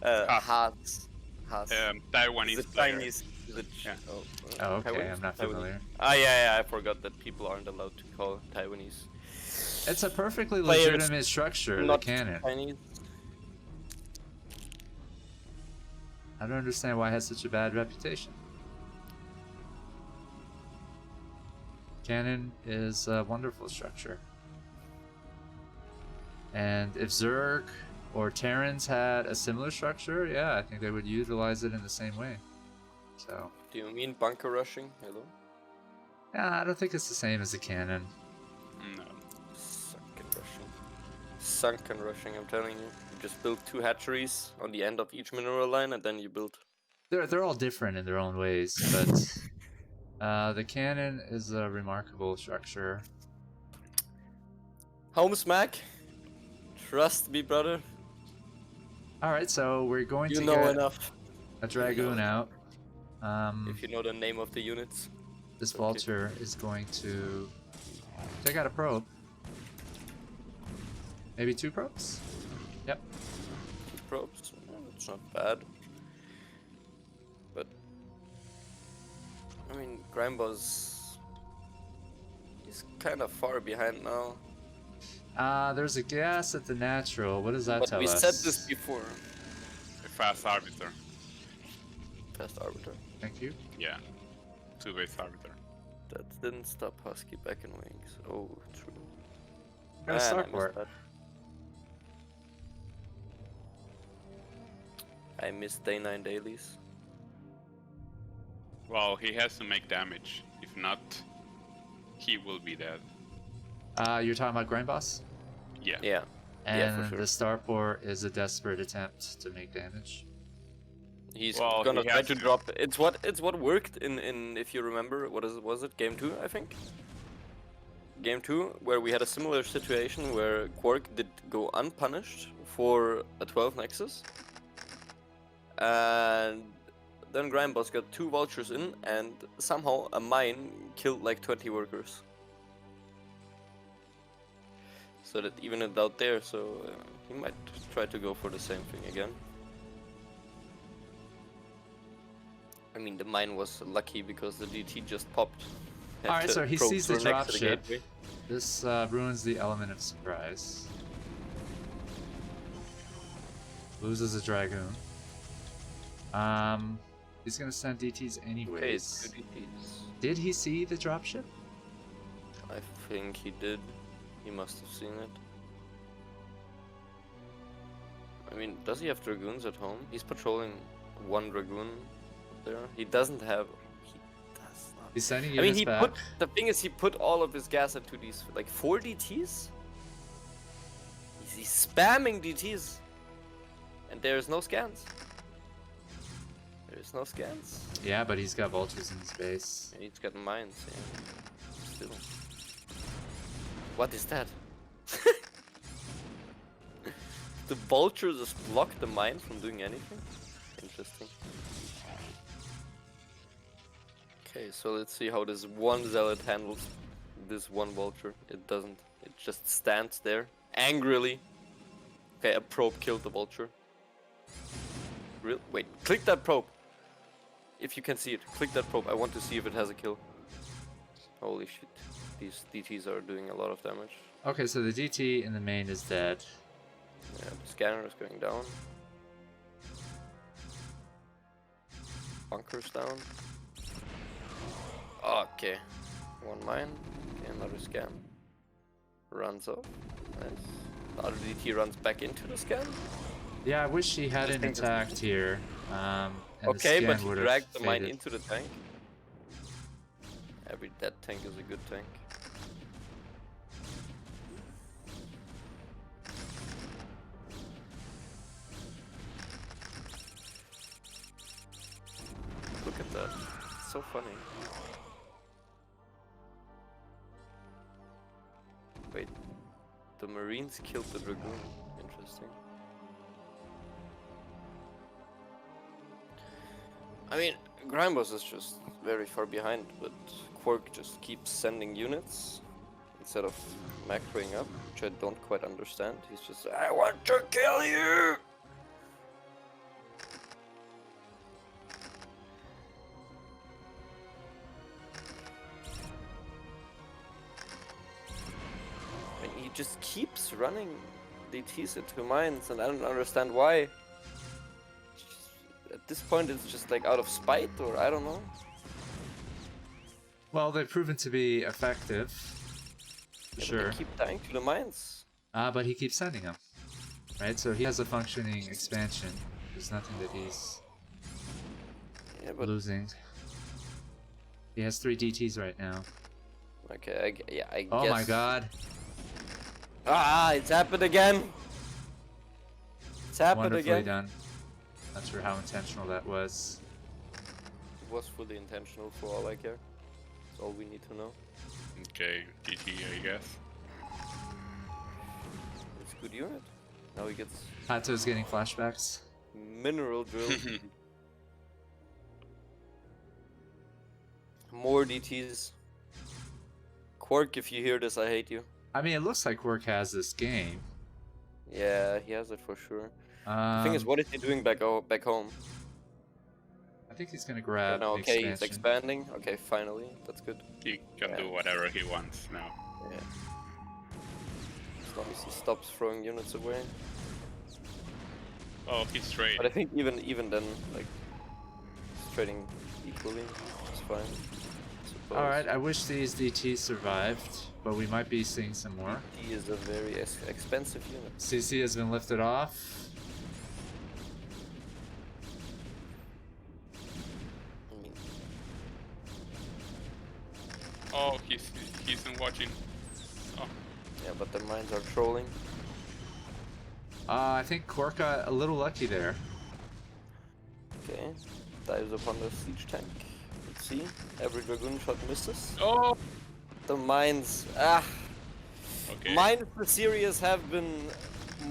Haas. Taiwanese He's a player. Chinese. He's a Yeah. Oh, okay, Taiwanese? I'm not Taiwanese. familiar. Ah, yeah, I forgot that people aren't allowed to call Taiwanese. It's a perfectly Players legitimate structure, the Not cannon. Chinese. I don't understand why it has such a bad reputation. Cannon is a wonderful structure. And if Zerg or Terrans had a similar structure, yeah, I think they would utilize it in the same way. So, Do you mean bunker rushing? Hello? yeah, I don't think it's the same as a cannon. No. Sunken rushing. Sunken rushing, I'm telling you. You just build 2 hatcheries on the end of each mineral line and then you build They're all different in their own ways, but the cannon is a remarkable structure. Home smack. Trust me, brother. All right, so we're going You to know get enough. a dragoon out. If you know the name of the units. This Okay. vulture is going to take out a probe. Maybe 2 probes? Yep. Probes. It's not bad. But I mean, Grimeboss is kind of far behind now. There's a gas at the natural. What does that But tell we us? said this before. A fast arbiter. Fast arbiter. Thank you. Yeah. 2-base arbiter. That didn't stop Husky back in wings. Oh, true. Got a Man, I start missed for it. that. I missed day 9 dailies. Well, he has to make damage. If not, he will be dead. You're talking about Grimeboss? Yeah. Yeah. And Yeah, for sure. the starport is a desperate attempt to make damage. He's Well, gonna he try has to to. drop. It's what worked in if you remember, was it game 2, I think? Game 2, where we had a similar situation where Kwark did go unpunished for a 12 Nexus. And then Grimeboss got 2 vultures in, and somehow a mine killed like 20 workers. So that even it out there, so he might try to go for the same thing again. I mean, the mine was lucky because the DT just popped. Had Alright, to so he probe sees the through next to dropship. gateway. This ruins the element of surprise. Loses a dragoon. He's gonna send DTs Okay, anyways. it's 2 DTs. Did he see the dropship? I think he did. He must have seen it. I mean, does he have dragoons at home? He's patrolling 1 dragoon there. He doesn't have. He does not. He's sending I mean, units he back. put. The thing is, he put all of his gas into these like 4 DTs. He's spamming DTs, and there's no scans. There's no scans. Yeah, but he's got vultures in his base. And he's got mines. Yeah. Still. What is that? The vulture just blocked the mine from doing anything? Interesting. Okay, so let's see how this one zealot handles this one vulture. It doesn't. It just stands there angrily. Okay, a probe killed the vulture. Real? Wait, click that probe. If you can see it, click that probe. I want to see if it has a kill. Holy shit. These DTs are doing a lot of damage. Okay, so the DT in the main is dead. Yeah, the scanner is going down. Bunker's down. Okay. 1 mine. Okay, another scan. Runs off. Nice. The other DT runs back into the scan. Yeah, I wish he hadn't think this- attacked here. And Okay, the but scan he would've dragged the mine faded. into the tank. Every dead tank is a good tank. Look at that. It's so funny. Wait. The Marines killed the Dragoon. Interesting. I mean, Grimeboss is just very far behind, but Kwark just keeps sending units instead of macroing up, which I don't quite understand. He's just, I want to kill you! And he just keeps running DTs into mines, and I don't understand why. At this point, it's just like out of spite, or I don't know. Well, they've proven to be effective. For Yeah, but sure. they keep dying to the mines. But he keeps sending them. Right? So he has a functioning expansion. There's nothing that he's Yeah, but losing. He has 3 DTs right now. okay, I Oh guess. my god. Ah, it's happened again. It's happened Wonderfully again. done. Not sure how intentional that was. was fully intentional for all I care. That's all we need to know. Okay, GG, I guess. It's a good unit. Now he gets Hato's getting flashbacks. mineral drill. More DTs. Kwark, if you hear this, I hate you. I mean, it looks like Kwark has this game. Yeah, he has it for sure. The thing is, what is he doing back home? I think he's gonna grab No, the okay, he's expansion. expanding. Okay, finally, that's good. He can do whatever he wants now. Yeah. As long as he stops throwing units away. Oh, he's trading. But I think even then, like, he's trading equally. It's fine. Alright, I wish these DTs survived, but we might be seeing some more. He is a very expensive unit. CC has been lifted off. I mean, Oh, he's not watching. Oh, yeah, but the mines are trolling. I think Kwark got a little lucky there. Okay, dives upon the siege tank. Let's see. Every dragoon shot misses. oh. The mines. Okay. Mines for Sirius have been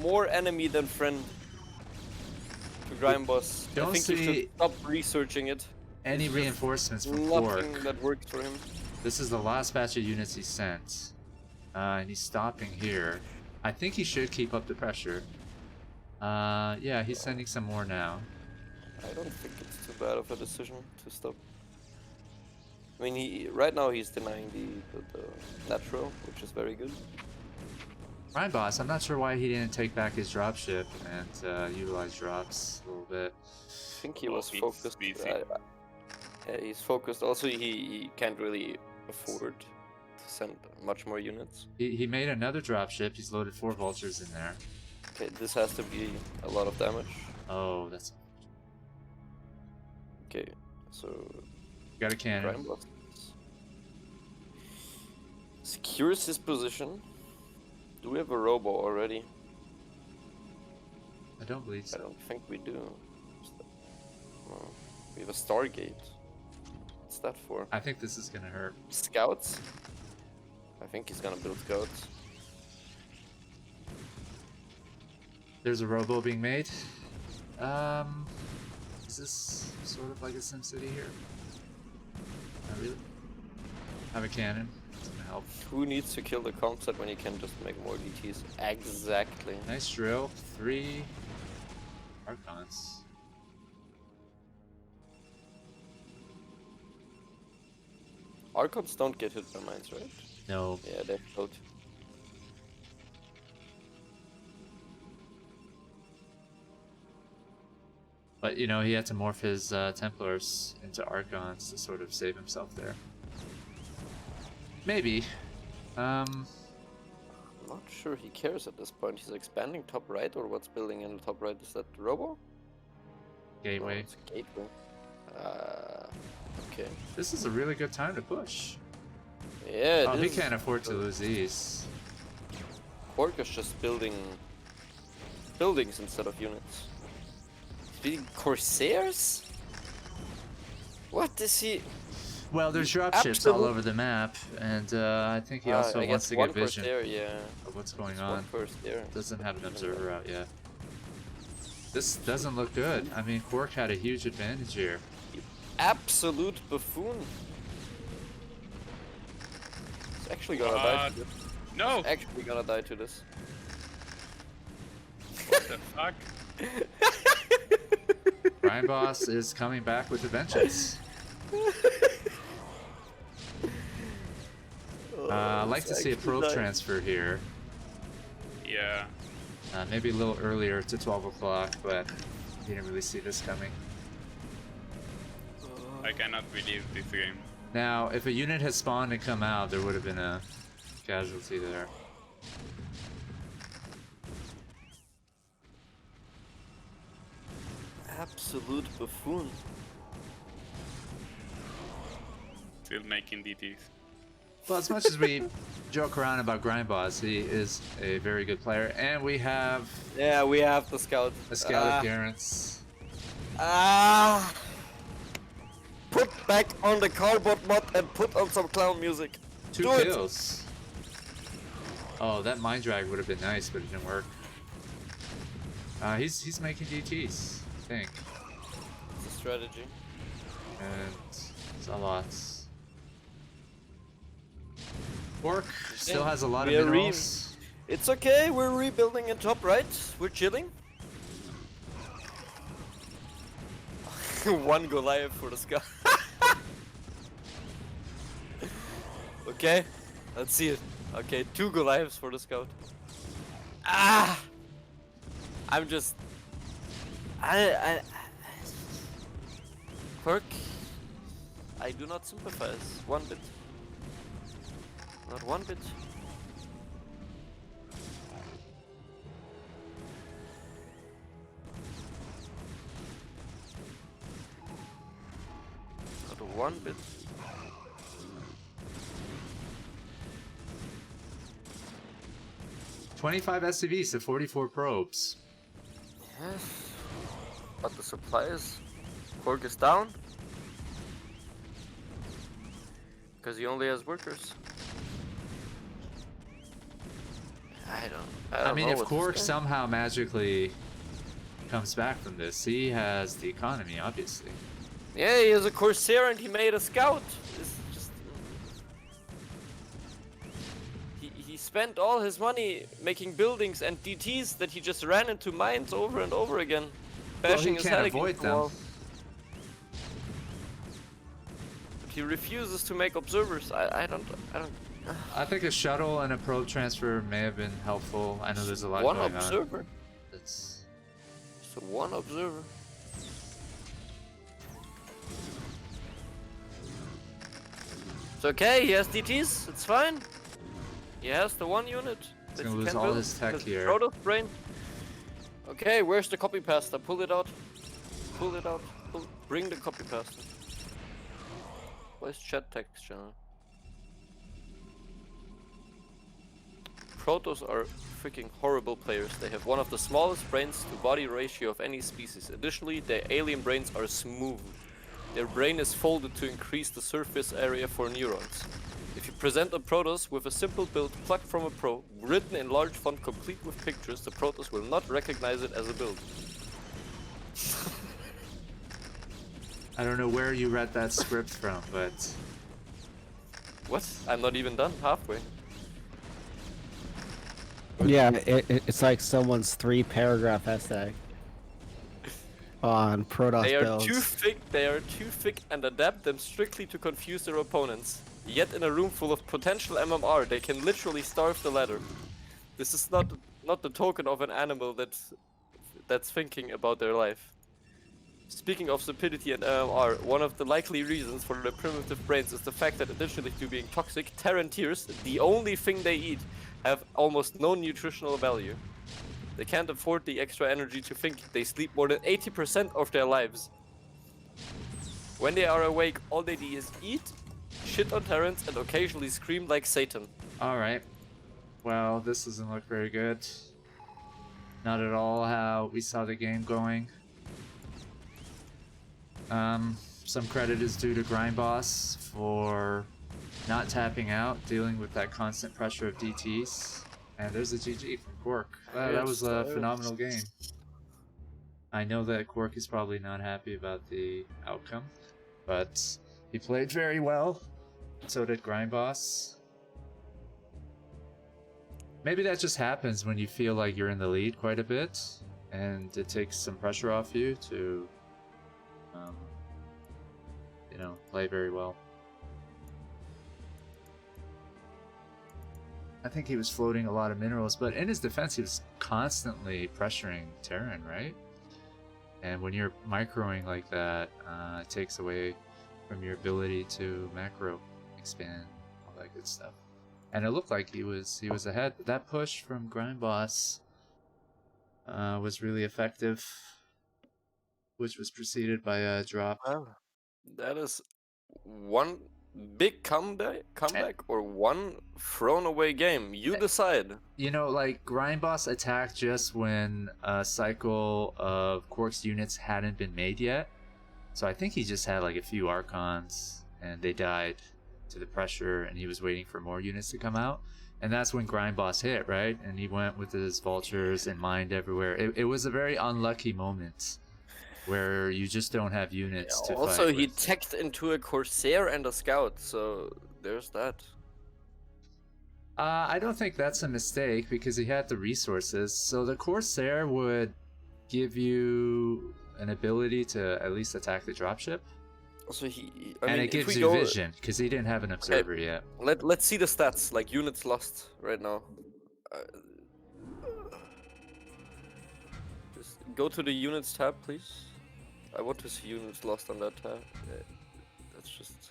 more enemy than friend to Grimeboss. I Don't think you see should stop researching it. any It's just reinforcements from Nothing Kwark. that works for him. This is the last batch of units he sent. And he's stopping here. I think he should keep up the pressure. Yeah, he's sending some more now. I don't think it's too bad of a decision to stop. I mean, right now he's denying the natural, which is very good. Grimeboss, I'm not sure why he didn't take back his dropship and utilize drops a little bit. I think he Well, was he's focused. busy. Yeah, he's focused. Also, he can't really afford to send much more units. He made another dropship. He's loaded 4 vultures in there. Okay, this has to be a lot of damage. Oh, that's... Okay, so Got a cannon. Grimeboss secures his position. Do we have a robo already? I don't believe I so. don't think we do. No. We have a Stargate. What's that for? I think this is gonna hurt. Scouts? I think he's gonna build scouts. There's a robo being made. Is this sort of like a SimCity here? Not really. I have a cannon. It's gonna help. Who needs to kill the concept when you can just make more DTs? Exactly. Nice drill. 3 Archons. Archons don't get hit by mines, right? No. Yeah, they float. But, you know, he had to morph his Templars into Archons to sort of save himself there. Maybe. I'm not sure he cares at this point. He's expanding top right, or what's building in the top right? Is that Robo? Gateway. No, it's a gateway. Okay. This is a really good time to push. Yeah, Oh, he this can't afford to lose these. Kwark is just building buildings instead of units. Building Corsairs? What is he? Well, there's dropships all Absolute- over the map, and I think he also I wants guess to one get vision Corsair, yeah. of what's going It's on. one Corsair. Doesn't have an observer out yet. This doesn't look good. I mean, Kwark had a huge advantage here. Absolute buffoon. He's actually gonna die to this. no! Actually gonna die to this. What the fuck? Grimeboss is coming back with a vengeance. I'd like to see a probe transfer here. Yeah. Maybe a little earlier to 12 o'clock, but didn't really see this coming. I cannot believe this game. Now, if a unit had spawned and come out, there would have been a casualty there. Absolute buffoon. Still making DTs. Well, as much as we joke around about Grimeboss, he is a very good player, and we have Yeah, we have the scout. a scout of Garrett's. Put back on the cardboard mod and put on some clown music. 2 Do it. kills. Oh, that mind drag would have been nice, but it didn't work. He's making DTs, I think. It's a strategy. And it's a lot. Kwark still has a lot of We are minerals. It's okay, we're rebuilding in top right. We're chilling. One Goliath for the scout. Okay, let's see it. Okay, 2 Goliaths for the scout. Ah! I'm just... Kwark, I do not sympathize one bit. Not one bit. Not one bit. $25 SCVs to 44 probes. Yes. But the supplies. Kwark is down. Because he only has workers. I don't I mean, know if what to Kwark say. somehow magically comes back from this, he has the economy, obviously. Yeah, he is a Corsair and he made a scout. It's just... He spent all his money making buildings and DTs that he just ran into mines over and over again. Bashing his head against the wall. But he refuses to make observers. I don't... I think a shuttle and a probe transfer may have been helpful. I know there's a lot One going observer? on. It's... So one observer. It's okay, he has DTs, it's fine. He has the 1 unit. He's that gonna he lose can all build, his tech 'cause here. Protoss brain. Okay, where's the copy pasta? Pull it out. Pull it out. Bring the copy pasta. Where's chat text channel? Protoss are freaking horrible players. They have one of the smallest brains to body ratio of any species. Additionally, their alien brains are smooth. Their brain is folded to increase the surface area for neurons. If you present a Protoss with a simple build plucked from a pro, written in large font complete with pictures, the Protoss will not recognize it as a build. I don't know where you read that script from, but... What? I'm not even done halfway. Yeah, it's like someone's 3-paragraph essay on Protoss They are builds. too thick and adapt them strictly to confuse their opponents. Yet in a room full of potential MMR, they can literally starve the ladder. This is not the token of an animal that's thinking about their life. Speaking of stupidity and MMR, one of the likely reasons for their primitive brains is the fact that additionally to being toxic, Terran tears, the only thing they eat, have almost no nutritional value. They can't afford the extra energy to think. They sleep more than 80% of their lives. When they are awake, all they do is eat, shit on Terrans, and occasionally scream like Satan. Alright. Well, this doesn't look very good. Not at all how we saw the game going. Some credit is due to Grimeboss for not tapping out, dealing with that constant pressure of DTs. And there's a GG from Kwark. That was a phenomenal game. I know that Kwark is probably not happy about the outcome, but he played very well. So did Grimeboss. Maybe that just happens when you feel like you're in the lead quite a bit, and it takes some pressure off you to, you know, play very well. I think he was floating a lot of minerals, but in his defense, he was constantly pressuring Terran, right? And when you're microing like that, it takes away from your ability to macro expand, all that good stuff. And it looked like he was ahead. But that push from Grimeboss was really effective, which was preceded by a drop. Wow. That is one big comeback or one thrown away game. You decide. You know, like, Grimeboss attacked just when a cycle of Kwark's units hadn't been made yet. So I think he just had like a few Archons, and they died to the pressure, and he was waiting for more units to come out. And that's when Grimeboss hit, right? And he went with his vultures and mined everywhere. It was a very unlucky moment where you just don't have units to Also, fight he with. teched into a Corsair and a Scout, so there's that. I don't think that's a mistake because he had the resources. So the Corsair would give you an ability to at least attack the dropship. Also, I And mean, it if gives we you go, vision because he didn't have an observer yet. let's see the stats, like units lost right now. Just go to the units tab, please. I want to see units lost on that tab. That's just.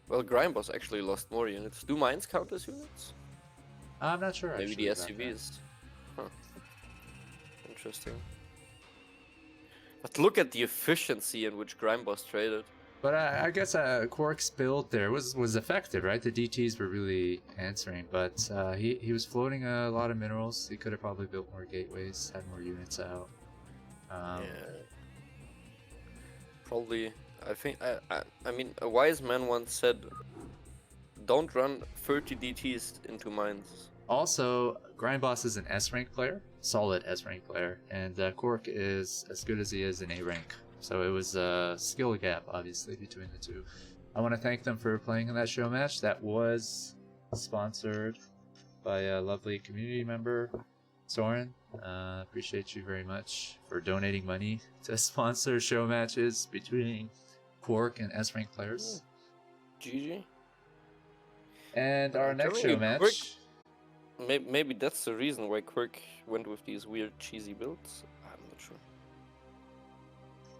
Well, Grimeboss actually lost more units. Do mines count as units? I'm not sure. Maybe actually the about that. SUVs. Huh. Interesting. But look at the efficiency in which Grimeboss traded. But I guess Kwark's build there was effective, right? The DTs were really answering, but he was floating a lot of minerals. He could have probably built more gateways, had more units out. Yeah. Probably. I think. I mean, a wise man once said, "Don't run 30 DTs into mines." Also, Grindboss is an S rank player, solid S rank player, and Kwark is as good as he is in A rank. So it was a skill gap, obviously, between the two. I want to thank them for playing in that show match. That was sponsored by a lovely community member, Soren. Appreciate you very much for donating money to sponsor show matches between Kwark and S rank players. GG. And our I'm next telling show you, Kwark- match. Maybe that's the reason why Quirk went with these weird cheesy builds.